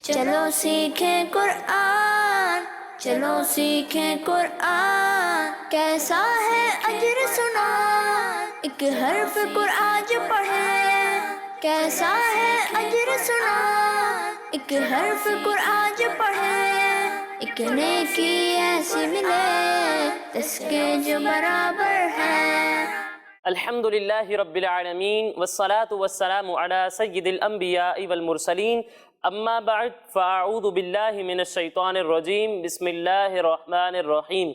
چلو سیکھیں قرآن، چلو سیکھیں قرآن، کیسا ہے اجر سنا، ایک حرف قرآن جو پڑھے، کیسا ہے اجر سنا، ایک حرف قرآن جو پڑھے، ایک نیکی ایسی ملے اس کے جو برابر ہے۔ الحمد للہ رب العالمین والصلاة والسلام علی سید الانبیاء والمرسلین، اما بعد فاعوذ باللہ من الشیطان الرجیم، بسم اللہ الرحمن الرحیم۔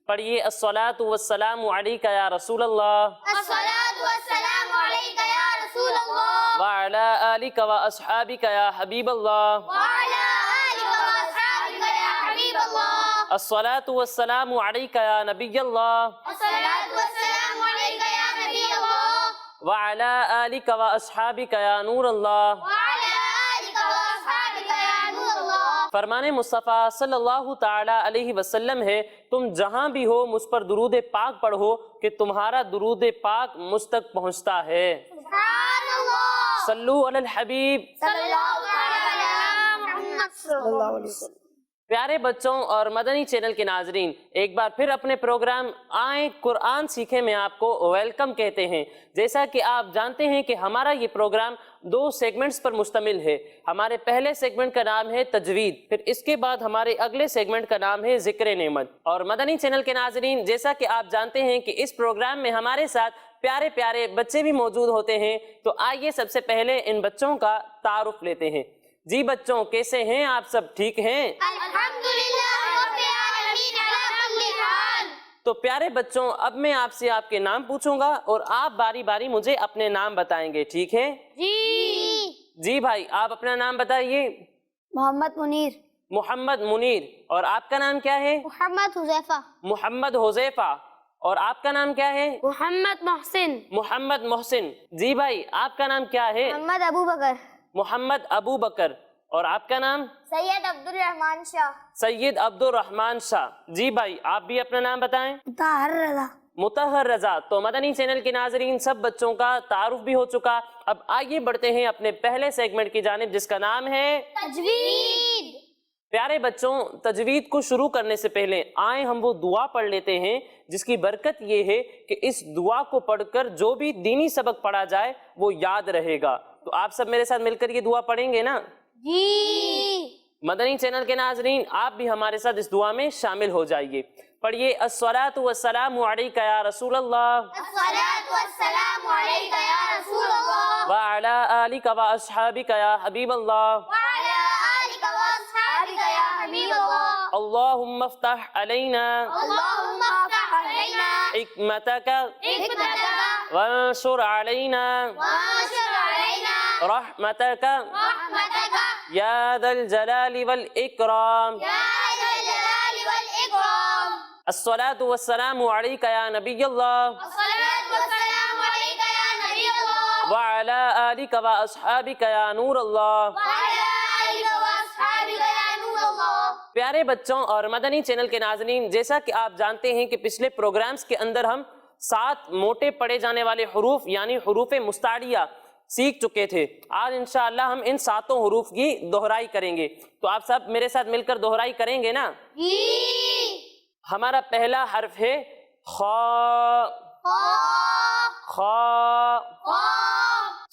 پڑھیے الصلاة والسلام علیک یا رسول اللہ، الصلاة والسلام علیک یا رسول اللہ، وعلی آلک و اصحابک یا حبیب اللہ، وعلی آلک و اصحابک یا حبیب اللہ، الصلاة والسلام علیک یا نبی اللہ، الصلاة والسلام علیک یا نبی اللہ، وعلی آلک و اصحابک یا نور اللہ۔ وعلی آلک و اصحابک یا نور اللہ۔ فرمان مصطفیٰ صلی اللہ تعالی علیہ وسلم ہے، تم جہاں بھی ہو مجھ پر درود پاک پڑھو کہ تمہارا درود پاک مجھ تک پہنچتا ہے۔ سبحان اللہ، صلو علی الحبیب۔ صلی اللہ علی محمد صلی اللہ علیہ وسلم۔ پیارے بچوں اور مدنی چینل کے ناظرین، ایک بار پھر اپنے پروگرام آئیں قرآن سیکھیں میں آپ کو ویلکم کہتے ہیں۔ جیسا کہ آپ جانتے ہیں کہ ہمارا یہ پروگرام دو سیگمنٹس پر مشتمل ہے۔ ہمارے پہلے سیگمنٹ کا نام ہے تجوید، پھر اس کے بعد ہمارے اگلے سیگمنٹ کا نام ہے ذکر نعمت۔ اور مدنی چینل کے ناظرین، جیسا کہ آپ جانتے ہیں کہ اس پروگرام میں ہمارے ساتھ پیارے پیارے بچے بھی موجود ہوتے ہیں، تو آئیے سب سے پہلے ان بچوں کا تعارف لیتے ہیں۔ جی بچوں، کیسے ہیں آپ سب؟ ٹھیک ہیں؟ الحمدللہ رب العالمین علی کل حال۔ تو پیارے بچوں، اب میں آپ سے آپ کے نام پوچھوں گا اور آپ باری باری مجھے اپنے نام بتائیں گے، ٹھیک ہے؟ جی۔ جی بھائی، آپ اپنا نام بتائیے۔ محمد منیر۔ محمد منیر۔ اور آپ کا نام کیا ہے؟ محمد حذیفہ۔ محمد حذیفہ۔ اور آپ کا نام کیا ہے؟ محمد محسن۔ محمد محسن۔ جی بھائی، آپ کا نام کیا ہے؟ محمد ابو بکر۔ محمد ابو بکر۔ اور آپ کا نام؟ سید عبد الرحمن شاہ۔ سید عبد الرحمن شاہ۔ جی بھائی، آپ بھی اپنا نام بتائیں۔ مطہر رضا۔ مطہر رضا۔ تو مدنی چینل کے ناظرین، سب بچوں کا تعارف بھی ہو چکا، اب آئیے بڑھتے ہیں اپنے پہلے سیگمنٹ کی جانب، جس کا نام ہے تجوید۔ پیارے بچوں، تجوید کو شروع کرنے سے پہلے آئیں ہم وہ دعا پڑھ لیتے ہیں جس کی برکت یہ ہے کہ اس دعا کو پڑھ کر جو بھی دینی سبق پڑھا جائے وہ یاد رہے گا۔ تو آپ سب میرے ساتھ مل کر یہ دعا پڑھیں گے نا؟ جی۔ مدنی چینل کے ناظرین، آپ بھی ہمارے ساتھ اس دعا میں شامل ہو جائیے۔ پڑھیے الصلاۃ والسلام علیک یا رسول اللہ، الصلاة والسلام علیک یا رسول اللہ، وعلی آلک و اصحابک یا حبیب اللہ، وعلی آلک و اصحابک یا حبیب اللہ، اللہم افتح علینا اللہم افتح علینا حکمتک حکمتک وانشر علینا وانشر علینا رحمتک رحمتک یا ذا الجلال والاکرام۔ یا ذا الجلال والاکرام۔ الصلاۃ والسلام علیک یا نبی اللہ، الصلاة والسلام علیک یا نبی اللہ، وعلی آلک و اصحابک یا نور اللہ۔ وعلی آلک و اصحابک یا نور اللہ۔ پیارے بچوں اور مدنی چینل کے ناظرین، جیسا کہ آپ جانتے ہیں کہ پچھلے پروگرامز کے اندر ہم 7 موٹے پڑھے جانے والے حروف یعنی حروف مستعلیہ سیکھ چکے تھے۔ آج انشاءاللہ ہم ان 7 حروف کی دہرائی کریں گے، تو آپ سب میرے ساتھ مل کر دہرائی کریں گے نا؟ جی۔ ہمارا پہلا حرف ہے خا، خا، خا، خا،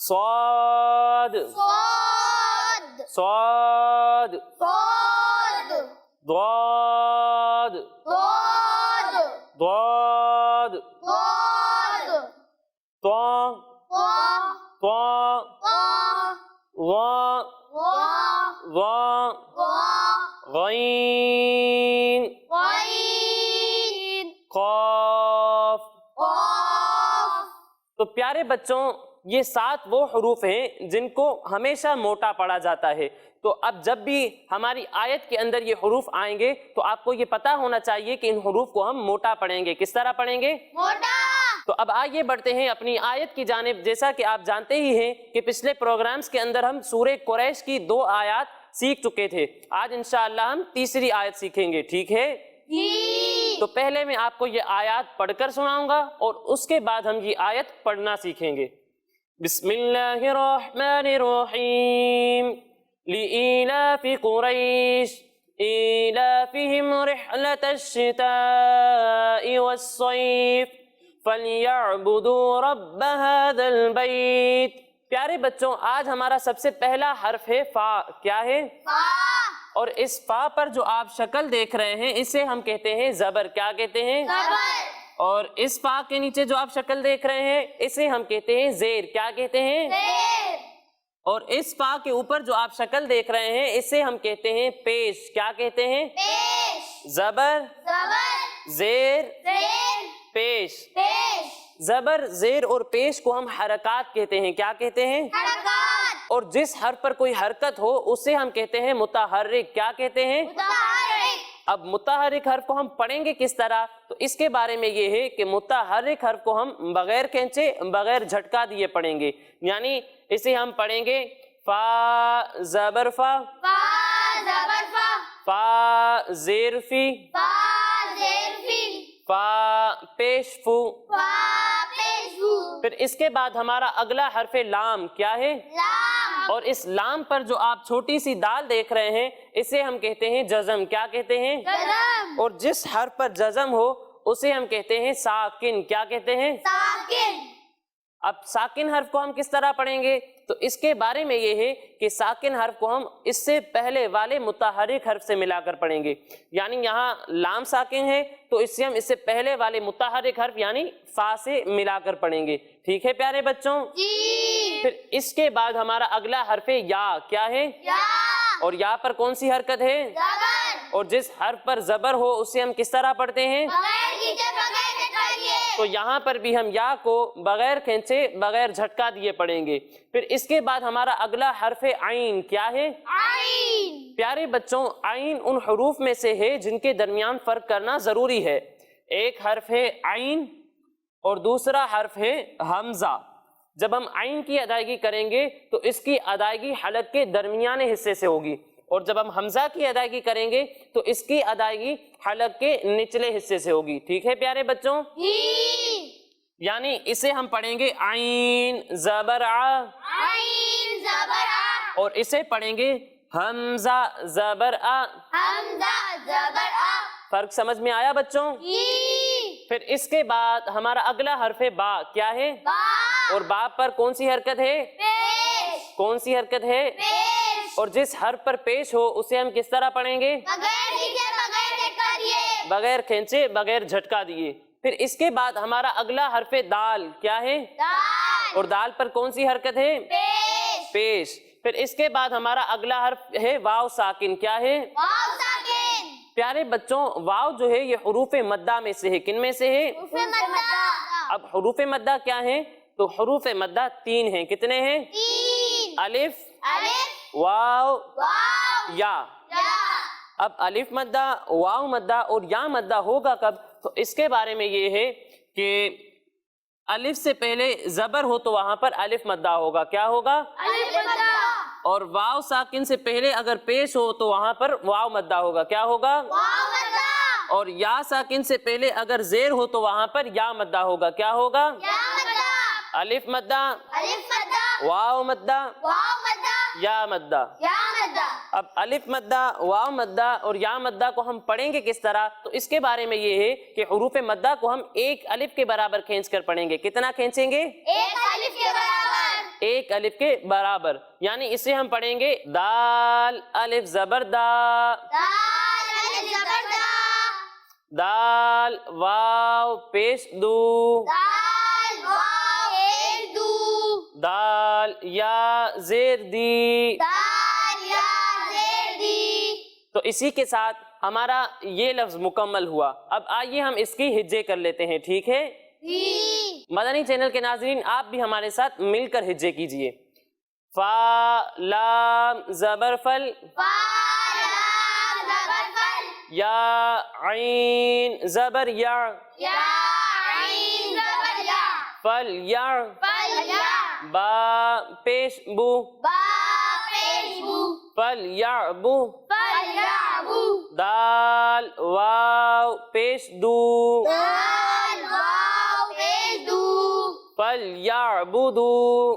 صاد، صاد، صاد، صاد، ضاد، ضاد، ضاد، ضاد، طا، طا، طا، طا، ظا، ظا، ظا، ظا، غین، غین، قاف۔ قاف۔ تو پیارے بچوں، یہ 7 وہ حروف ہیں جن کو ہمیشہ موٹا پڑھا جاتا ہے، تو اب جب بھی ہماری آیت کے اندر یہ حروف آئیں گے تو آپ کو یہ پتا ہونا چاہیے کہ ان حروف کو ہم موٹا پڑھیں گے۔ کس طرح پڑھیں گے؟ موٹا۔ تو اب آئیے بڑھتے ہیں اپنی آیت کی جانب۔ جیسا کہ آپ جانتے ہی ہیں کہ پچھلے پروگرامز کے اندر ہم سورہ قریش کی 2 آیات سیکھ چکے تھے، آج انشاءاللہ ہم تیسری آیت سیکھیں گے، ٹھیک ہے؟ جی۔ تو پہلے میں آپ کو یہ آیات پڑھ کر سناؤں گا اور اس کے بعد ہم یہ آیت پڑھنا سیکھیں گے۔ بسم اللہ الرحمن الرحیم، لإيلاف قريش إيلافهم رحلة الشتاء والصيف فليعبدوا رب هذا البيت. پیارے بچوں آج ہمارا سب سے پہلا حرف ہے فا. کیا ہے؟ اور اس فا پر جو آپ شکل دیکھ رہے ہیں اسے ہم کہتے ہیں زبر. کیا کہتے ہیں؟ اور اس فا کے نیچے جو آپ شکل دیکھ رہے ہیں اسے ہم کہتے ہیں زیر. کیا کہتے ہیں؟ اور اس فا کے اوپر جو آپ شکل دیکھ رہے ہیں اسے ہم کہتے ہیں پیش. کیا کہتے ہیں؟ زبر زیر پیش. زبر زیر اور پیش کو ہم حرکات کہتے ہیں. کیا کہتے ہیں؟ اور جس حرف پر کوئی حرکت ہو اسے ہم کہتے ہیں متحرک. کیا کہتے ہیں؟ اب متحرک حرف کو ہم پڑھیں گے کس طرح، تو اس کے بارے میں یہ ہے کہ متحرک حرف کو ہم بغیر کھینچے بغیر جھٹکا دیے پڑھیں گے. یعنی اسے ہم پڑھیں گے فا زبر فا، فا زیر فی، فا پیش فو. پھر اس کے بعد ہمارا اگلا حرف لام. کیا ہے؟ اور اس لام پر جو آپ چھوٹی سی دال دیکھ رہے ہیں اسے ہم کہتے ہیں جزم. کیا کہتے ہیں؟ اور جس حرف پر جزم ہو اسے ہم کہتے ہیں ساکن. کیا کہتے ہیں؟ اب ساکن حرف کو ہم کس طرح پڑھیں گے، تو اس کے بارے میں یہ ہے کہ ساکن حرف کو ہم اس سے پہلے والے متحرک حرف سے ملا کر پڑھیں گے. یعنی یہاں لام ساکن ہے تو اس سے ہم اس سے پہلے والے متحرک حرف یعنی فا سے ملا کر پڑھیں گے. ٹھیک ہے پیارے بچوں؟ پھر اس کے بعد ہمارا اگلا حرف یا. کیا ہے؟ اور یا پر کون سی حرکت ہے؟ اور جس حرف پر زبر ہو اسے ہم کس طرح پڑھتے ہیں؟ تو یہاں پر بھی ہم یا کو بغیر کھینچے بغیر جھٹکا دیے پڑھیں گے. پھر اس کے بعد ہمارا اگلا حرف عین. کیا ہے؟ پیارے بچوں عین ان حروف میں سے ہے جن کے درمیان فرق کرنا ضروری ہے. ایک حرف ہے عین اور دوسرا حرف ہے حمزہ. جب ہم عین کی ادائیگی کریں گے تو اس کی ادائیگی حلق کے درمیانے حصے سے ہوگی، اور جب ہم حمزہ کی ادائیگی کریں گے تو اس کی ادائیگی حلق کے نچلے حصے سے ہوگی. ٹھیک ہے پیارے بچوں؟ یعنی اسے ہم پڑھیں گے عین زبر ع، اور اسے پڑھیں گے حمزہ زبر ا. فرق سمجھ میں آیا بچوں؟ پھر اس کے بعد ہمارا اگلا حرف با. کیا ہے؟ اور با پر کون سی حرکت ہے؟ کون سی حرکت ہے؟ اور جس حرف پر پیش ہو اسے ہم کس طرح پڑھیں گے؟ بغیر کھینچے بغیر جھٹکا دیے. پھر اس کے بعد ہمارا اگلا حرف دال. کیا ہے؟ اور دال پر کون سی حرکت ہے؟ پیش. پھر اس کے بعد ہمارا اگلا حرف ہے واو ساکن. کیا ہے؟ پیارے بچوں واو جو ہے یہ حروف مدہ میں سے ہے. کن میں سے ہے؟ اب حروف مدہ کیا ہیں؟ تو حروف مدہ 3 ہیں. کتنے ہیں؟ الف واو یا. اب الف مدہ واو مدہ اور یا مدہ ہوگا کب؟ تو اس کے بارے میں یہ ہے کہ الف سے پہلے زبر ہو تو وہاں پر الف مدہ ہوگا. کیا ہوگا؟ اور واو ساکن سے پہلے اگر پیش ہو تو وہاں پر واو مدہ ہوگا. کیا ہوگا؟ اور یا ساکن سے پہلے اگر زیر ہو تو وہاں پر یا مدہ ہوگا. کیا ہوگا؟ الف مدہ واو مدہ یا مدہ. اب الف مدہ واو مدہ اور یا مدہ کو ہم پڑھیں گے کس طرح؟ تو اس کے بارے میں یہ ہے کہ حروف مدہ کو ہم ایک الف کے برابر کھینچ کر پڑھیں گے. کتنا کھینچیں گے؟ ایک الف کے برابر. یعنی اسے ہم پڑھیں گے دال الف زبر دا، دال واو پیش دو، دال یا زیر دی. تو اسی کے ساتھ ہمارا یہ لفظ مکمل ہوا. اب آئیے ہم اس کی ہجے کر لیتے ہیں. ٹھیک ہے؟ مدنی چینل کے ناظرین آپ بھی ہمارے ساتھ مل کر ہجے کیجئے. فا لام زبر فل، یا عین زبر یا، فل یا، با پیش بو، فل یا بو، دال واو پیش دو، فل یا بدو.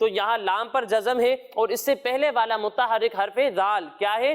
تو یہاں لام پر جزم ہے اور اس سے پہلے والا متحرک حرف ذال کیا ہے؟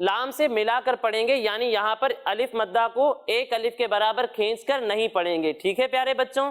لام سے ملا کر پڑھیں گے، یعنی یہاں پر الف مدہ کو ایک الف کے برابر کھینچ کر نہیں پڑھیں گے، ٹھیک ہے پیارے بچوں؟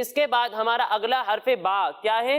اس کے بعد ہمارا اگلا حرف با کیا ہے؟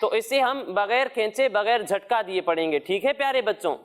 تو اسے ہم بغیر کھینچے بغیر جھٹکا دیے پڑھیں گے، ٹھیک ہے پیارے بچوں؟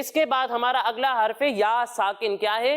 اس کے بعد ہمارا اگلا حرف یا ساکن کیا ہے؟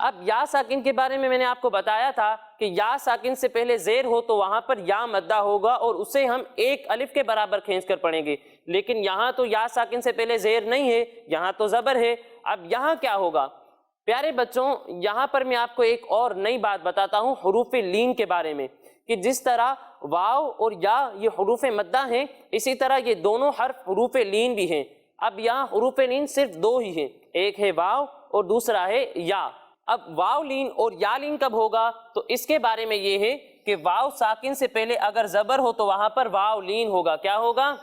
اب یا ساکن کے بارے میں نے آپ کو بتایا تھا کہ یا ساکن سے پہلے زیر ہو تو وہاں پر یا مدہ ہوگا اور اسے ہم ایک الف کے برابر کھینچ کر پڑھیں گے، لیکن یہاں تو یا ساکن سے پہلے زیر نہیں ہے، یہاں تو زبر ہے۔ اب یہاں کیا ہوگا پیارے بچوں؟ یہاں پر میں آپ کو ایک اور نئی بات بتاتا ہوں حروف لین کے بارے میں، کہ جس طرح واو اور یا یہ حروف مدہ ہیں، اسی طرح یہ دونوں حرف حروف لین بھی ہیں۔ اب یہاں حروف لین صرف دو ہی ہیں، ایک ہے واو اور دوسرا ہے یا۔ اب واو لین اور یا لین کب ہوگا؟ تو اس کے بارے میں یہ ہے کہ واو ساکن سے پہلے اگر زبر ہو تو وہاں پر واو لین ہوگا، کیا ہوگا؟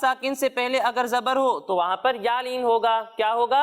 ساکن سے پہلے اگر زبر ہو تو وہاں پر یا لین ہوگا، کیا ہوگا؟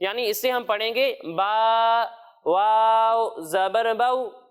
یعنی اس سے ہم پڑھیں گے با واو زبر بو،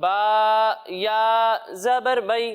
با یا زبر بئی۔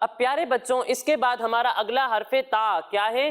اب پیارے بچوں اس کے بعد ہمارا اگلا حرف تا کیا ہے؟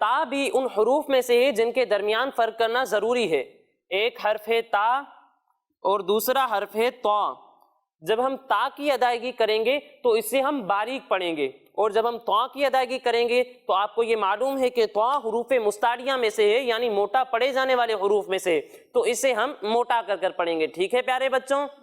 تا بھی ان حروف میں سے ہے جن کے درمیان فرق کرنا ضروری ہے، ایک حرف ہے تا اور دوسرا حرف ہے طا۔ جب ہم تا کی ادائیگی کریں گے تو اسے ہم باریک پڑھیں گے، اور جب ہم طا کی ادائیگی کریں گے تو آپ کو یہ معلوم ہے کہ طا حروف مستعلیہ میں سے ہے، یعنی موٹا پڑھے جانے والے حروف میں سے، تو اسے ہم موٹا کر کر پڑھیں گے، ٹھیک ہے پیارے بچوں؟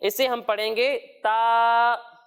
اسے ہم پڑھیں گے تا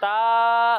تا،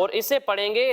اور اسے پڑھیں گے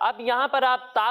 اب یہاں پر آپ تا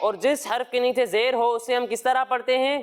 اور جس حرف کے نیچے زیر ہو اسے ہم کس طرح پڑھتے ہیں؟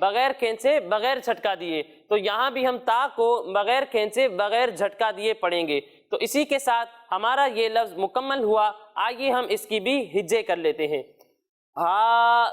بغیر کھینچے بغیر جھٹکا دیے۔ تو یہاں بھی ہم تا کو بغیر کھینچے بغیر جھٹکا دیے پڑھیں گے۔ تو اسی کے ساتھ ہمارا یہ لفظ مکمل ہوا۔ آئیے ہم اس کی بھی ہجے کر لیتے ہیں۔ ہا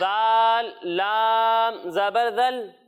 دال لام زبر دل،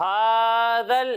ہا دل،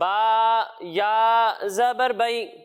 با یا زبر بئی،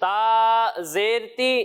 تا زیر تی،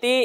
تی۔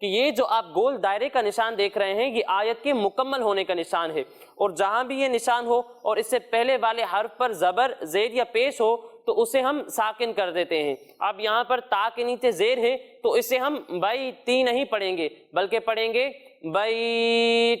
کہ یہ جو آپ گول دائرے کا نشان دیکھ رہے ہیں یہ آیت کے مکمل ہونے کا نشان ہے، اور جہاں بھی یہ نشان ہو اور اس سے پہلے والے حرف پر زبر زیر یا پیش ہو تو اسے ہم ساکن کر دیتے ہیں۔ اب یہاں پر تا کے نیچے زیر ہے تو اسے ہم بئی تی نہیں پڑھیں گے بلکہ پڑھیں گے بیت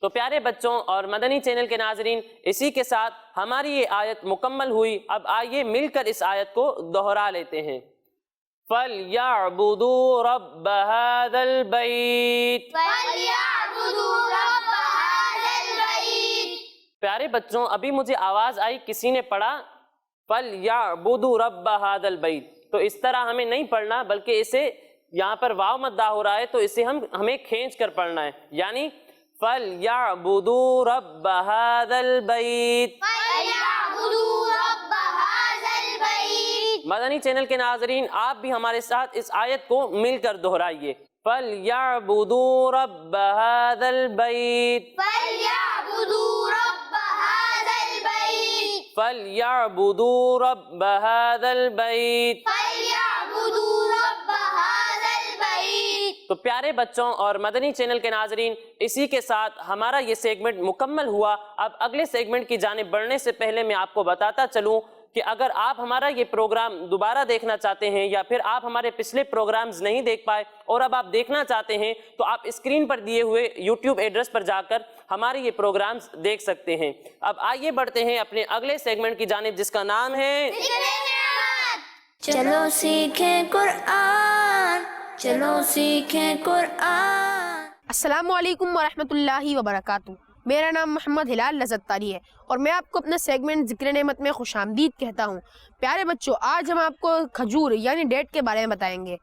تو پیارے بچوں اور مدنی چینل کے ناظرین اسی کے ساتھ ہماری یہ آیت مکمل ہوئی۔ اب آئیے مل کر اس آیت کو دہرا لیتے ہیں۔ فَلْيَعْبُدُوا رَبَّ هَذَا الْبَيْتِ۔ فَلْيَعْبُدُوا رَبَّ هَذَا الْبَيْتِ پیارے بچوں ابھی مجھے آواز آئی کسی نے پڑھا فَلْيَعْبُدُوا رَبَّ هَذَا الْبَيْتِ، تو اس طرح ہمیں نہیں پڑھنا بلکہ اسے یہاں پر واو مدہ ہو رہا ہے تو اسے ہمیں کھینچ کر پڑھنا ہے، یعنی فَلْيَعْبُدُوا رَبَّ هَذَا الْبَيْتِ۔ فَلْيَعْبُدُوا رَبَّ هَذَا الْبَيْتِ مدنی چینل کے ناظرین آپ بھی ہمارے ساتھ اس آیت کو مل کر دہرائیے۔ فَلْيَعْبُدُوا رَبَّ هَذَا الْبَيْتِ۔ فَلْيَعْبُدُوا رَبَّ هَذَا الْبَيْتِ فَلْيَعْبُدُوا رَبَّ هَذَا الْبَيْتِ۔ فَلْيَعْبُدُوا رَبَّ هَذَا الْبَيْتِ تو پیارے بچوں اور مدنی چینل کے ناظرین اسی کے ساتھ ہمارا یہ سیگمنٹ مکمل ہوا۔ اب اگلے سیگمنٹ کی جانب بڑھنے سے پہلے میں آپ کو بتاتا چلوں کہ اگر آپ ہمارا یہ پروگرام دوبارہ دیکھنا چاہتے ہیں یا پھر آپ ہمارے پچھلے پروگرامز نہیں دیکھ پائے اور اب آپ دیکھنا چاہتے ہیں تو آپ اسکرین پر دیے ہوئے یوٹیوب ایڈریس پر جا کر ہمارے یہ پروگرامز دیکھ سکتے ہیں۔ اب آئیے بڑھتے ہیں اپنے اگلے سیگمنٹ کی جانب جس کا نام ہے ذکر نعمت چلو سیکھیں قرآن، چلو سیکھیں قرآن۔ السلام علیکم ورحمۃ اللہ وبرکاتہ۔ میرا نام محمد ہلال لذتاری ہے اور میں آپ کو اپنے سیگمنٹ ذکر نعمت میں خوش آمدید کہتا ہوں۔ پیارے بچوں، آج ہم آپ کو کھجور یعنی ڈیٹ کے بارے میں بتائیں گے۔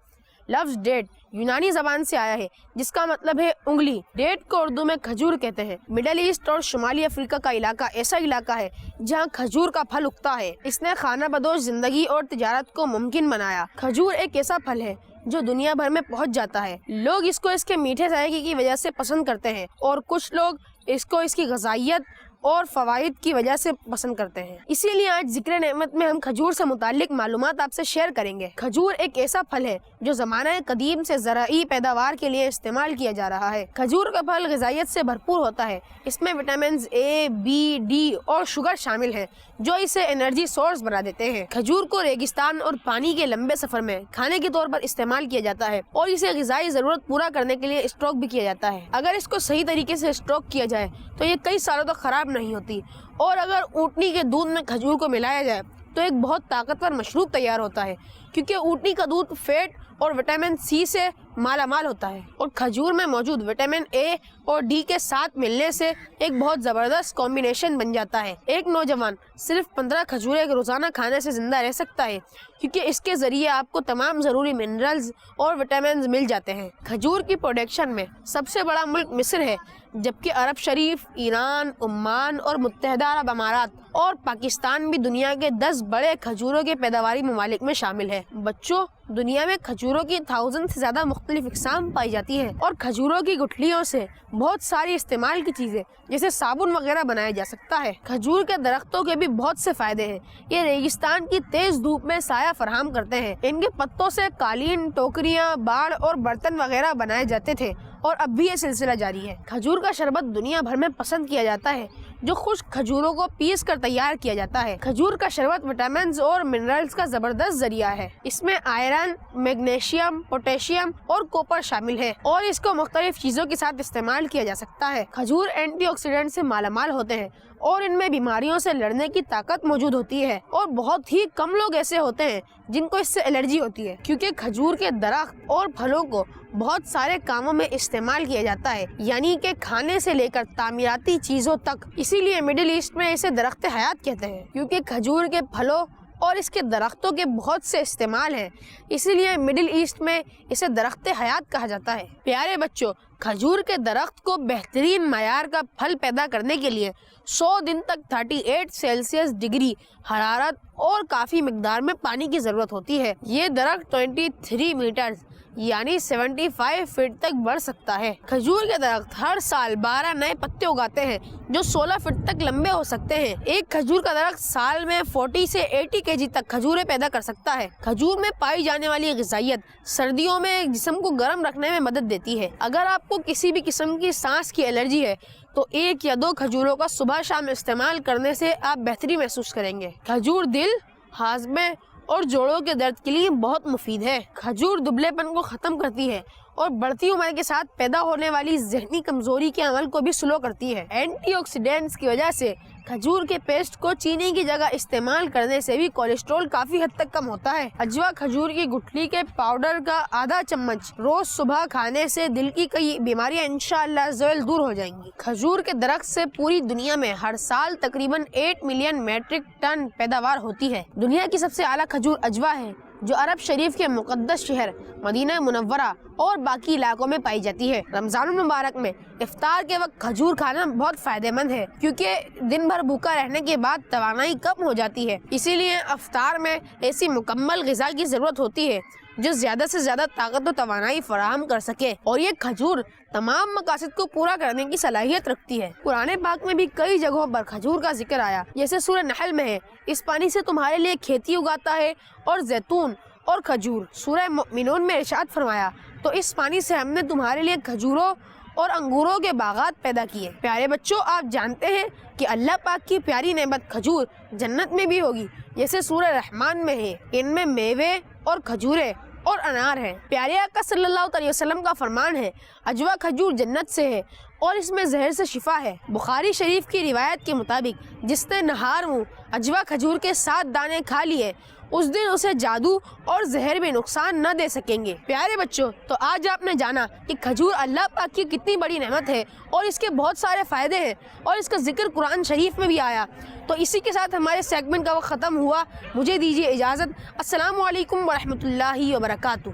لفظ ڈیٹ یونانی زبان سے آیا ہے جس کا مطلب ہے انگلی۔ ڈیٹ کو اردو میں کھجور کہتے ہیں۔ مڈل ایسٹ اور شمالی افریقہ کا علاقہ ایسا علاقہ ہے جہاں کھجور کا پھل اگتا ہے۔ اس نے خانہ بدوش زندگی اور تجارت کو ممکن بنایا۔ کھجور ایک ایسا پھل ہے جو دنیا بھر میں پہنچ جاتا ہے۔ لوگ اس کو اس کے میٹھے ذائقے کی وجہ سے پسند کرتے ہیں اور کچھ لوگ اس کو اس کی غذائیت اور فوائد کی وجہ سے پسند کرتے ہیں۔ اسی لیے آج ذکر نعمت میں ہم کھجور سے متعلق معلومات آپ سے شیئر کریں گے۔ کھجور ایک ایسا پھل ہے جو زمانہ قدیم سے زرعی پیداوار کے لیے استعمال کیا جا رہا ہے۔ کھجور کا پھل غذائیت سے بھرپور ہوتا ہے۔ اس میں وٹامنز اے، بی، ڈی اور شوگر شامل ہیں جو اسے انرجی سورس بنا دیتے ہیں۔ کھجور کو ریگستان اور پانی کے لمبے سفر میں کھانے کے طور پر استعمال کیا جاتا ہے اور اسے غذائی ضرورت پورا کرنے کے لیے اسٹوک بھی کیا جاتا ہے۔ اگر اس کو صحیح طریقے سے اسٹوک کیا جائے تو یہ کئی سالوں تک خراب نہیں ہوتی، اور اگر اونٹنی کے دودھ میں کھجور کو ملایا جائے تو ایک بہت طاقتور مشروب تیار ہوتا ہے، کیونکہ اونٹنی کا دودھ فیٹ اور وٹامن سی سے مالا مال ہوتا ہے، اور کھجور میں موجود وٹامن اے اور ڈی کے ساتھ ملنے سے ایک بہت زبردست کمبینیشن بن جاتا ہے۔ ایک نوجوان صرف 15 کھجوریں روزانہ کھانے سے زندہ رہ سکتا ہے، کیونکہ اس کے ذریعے آپ کو تمام ضروری منرلز اور وٹامنز مل جاتے ہیں۔ کھجور کی پروڈکشن میں سب سے بڑا ملک مصر ہے، جبکہ عرب شریف، ایران، عمان اور متحدہ عرب امارات اور پاکستان بھی دنیا کے 10 بڑے کھجوروں کے پیداواری ممالک میں شامل ہے۔ بچوں، دنیا میں کھجوروں کی 1000 سے زیادہ مختلف اقسام پائی جاتی ہیں، اور کھجوروں کی گٹھلیوں سے بہت ساری استعمال کی چیزیں جیسے صابن وغیرہ بنایا جا سکتا ہے۔ کھجور کے درختوں کے بھی بہت سے فائدے ہیں۔ یہ ریگستان کی تیز دھوپ میں سایہ فراہم کرتے ہیں۔ ان کے پتوں سے قالین، ٹوکریاں، باڑ اور برتن وغیرہ بنائے جاتے تھے، اور اب بھی یہ سلسلہ جاری ہے۔ کھجور کا شربت دنیا بھر میں پسند کیا جاتا ہے، جو خشک کھجوروں کو پیس کر تیار کیا جاتا ہے۔ کھجور کا شربت وٹامنز اور منرلز کا زبردست ذریعہ ہے۔ اس میں آئرن، میگنیشیم، پوٹیشیم اور کوپر شامل ہے، اور اس کو مختلف چیزوں کے ساتھ استعمال کیا جا سکتا ہے۔ کھجور اینٹی آکسیڈنٹ سے مالا مال ہوتے ہیں، اور ان میں بیماریوں سے لڑنے کی طاقت موجود ہوتی ہے، اور بہت ہی کم لوگ ایسے ہوتے ہیں جن کو اس سے الرجی ہوتی ہے، کیونکہ کھجور کے درخت اور پھلوں کو بہت سارے کاموں میں استعمال کیا جاتا ہے، یعنی کہ کھانے سے لے کر تعمیراتی چیزوں تک۔ اسی لیے مڈل ایسٹ میں اسے درخت حیات کہتے ہیں، کیونکہ کھجور کے پھلوں اور اس کے درختوں کے بہت سے استعمال ہیں، اسی لیے مڈل ایسٹ میں اسے درخت حیات کہا جاتا ہے۔ پیارے بچوں، کھجور کے درخت کو بہترین معیار کا پھل پیدا کرنے کے لیے 100 دن تک 38 سیلسیس ڈگری حرارت اور کافی مقدار میں پانی کی ضرورت ہوتی ہے۔ یہ درخت 23 میٹر یعنی 75 فٹ تک بڑھ سکتا ہے۔ کھجور کے درخت ہر سال 12 نئے پتے اگاتے ہیں جو 16 فٹ تک لمبے ہو سکتے ہیں۔ ایک کھجور کا درخت سال میں 40 سے 80 kg تک کھجوریں پیدا کر سکتا ہے۔ کھجور میں پائی جانے والی غذائیت سردیوں میں جسم کو گرم رکھنے میں مدد دیتی ہے۔ اگر آپ کو کسی بھی قسم کی سانس کی الرجی ہے تو 1 یا 2 کھجوروں کا صبح شام استعمال کرنے سے آپ بہتری محسوس کریں گے۔ کھجور دل، ہاضمے اور جوڑوں کے درد کے لیے بہت مفید ہے۔ کھجور دبلے پن کو ختم کرتی ہے اور بڑھتی عمر کے ساتھ پیدا ہونے والی ذہنی کمزوری کے عمل کو بھی سلو کرتی ہے۔ اینٹی آکسیڈنٹس کی وجہ سے کھجور کے پیسٹ کو چینی کی جگہ استعمال کرنے سے بھی کولیسٹرول کافی حد تک کم ہوتا ہے۔ اجوا کھجور کی گٹھلی کے پاؤڈر کا آدھا چمچ روز صبح کھانے سے دل کی کئی بیماریاں انشاءاللہ ذیل دور ہو جائیں گی۔ کھجور کے درخت سے پوری دنیا میں ہر سال تقریباً 8 ملین میٹرک ٹن پیداوار ہوتی ہے۔ دنیا کی سب سے اعلیٰ کھجور اجوا ہے، جو عرب شریف کے مقدس شہر مدینہ منورہ اور باقی علاقوں میں پائی جاتی ہے۔ رمضان المبارک میں افطار کے وقت کھجور کھانا بہت فائدہ مند ہے، کیونکہ دن بھر بھوکا رہنے کے بعد توانائی کم ہو جاتی ہے، اسی لیے افطار میں ایسی مکمل غذا کی ضرورت ہوتی ہے جو زیادہ سے زیادہ طاقت و توانائی فراہم کر سکے، اور یہ کھجور تمام مقاصد کو پورا کرنے کی صلاحیت رکھتی ہے۔ قرآن پاک میں بھی کئی جگہوں پر کھجور کا ذکر آیا، جیسے سورہ نحل میں ہے، اس پانی سے تمہارے لیے کھیتی اگاتا ہے اور زیتون اور کھجور۔ سورہ مومنون میں ارشاد فرمایا، تو اس پانی سے ہم نے تمہارے لیے کھجوروں اور انگوروں کے باغات پیدا کیے۔ پیارے بچوں، آپ جانتے ہیں کہ اللہ پاک کی پیاری نعمت کھجور جنت میں بھی ہوگی، جیسے سورہ رحمان میں ہے، ان میں میوے اور کھجوریں اور انار ہے۔ پیارے آقا صلی اللہ علیہ وسلم کا فرمان ہے، اجوا کھجور جنت سے ہے اور اس میں زہر سے شفا ہے۔ بخاری شریف کی روایت کے مطابق جس نے نہار منہ اجوا کھجور کے 7 دانے کھا لیے اس دن اسے جادو اور زہر بھی نقصان نہ دے سکیں گے۔ پیارے بچوں، تو آج آپ نے جانا کہ کھجور اللہ پاک کی کتنی بڑی نعمت ہے اور اس کے بہت سارے فائدے ہیں اور اس کا ذکر قرآن شریف میں بھی آیا۔ تو اسی کے ساتھ ہمارے سیگمنٹ کا وقت ختم ہوا، مجھے دیجیے اجازت۔ السلام علیکم ورحمۃ اللہ وبرکاتہ۔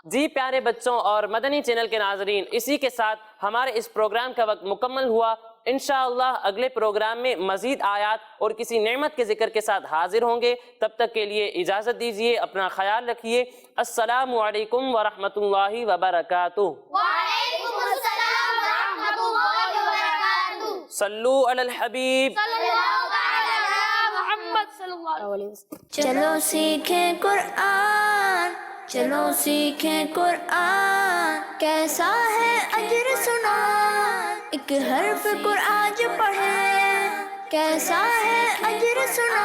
جی پیارے بچوں اور مدنی چینل کے ناظرین، اسی کے ساتھ ہمارے اس پروگرام کا وقت مکمل ہوا۔ انشاءاللہ اگلے پروگرام میں مزید آیات اور کسی نعمت کے ذکر کے ساتھ حاضر ہوں گے۔ تب تک کے لیے اجازت دیجیے، اپنا خیال رکھیے۔ السلام علیکم ورحمۃ اللہ وبرکاتہ۔ وعلیکم السلام ورحمۃ اللہ وبرکاتہ۔ صلو علی الحبیب۔ صلی اللہ تعالی علی محمد صلی اللہ علیہ وسلم۔ چلو سیکھیں قرآن، چلو سیکھیں قرآن، کیسا ہے اجر سنا، ایک حرف قرآن جو پڑھے، کیسا ہے اجر سنا،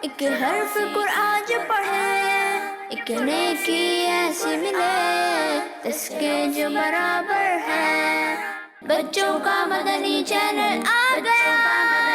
ایک حرف قرآن جو پڑھے، ایک نیکی ایسی ملے اس کے جو برابر ہے۔ بچوں کا مدنی چینل آ گیا۔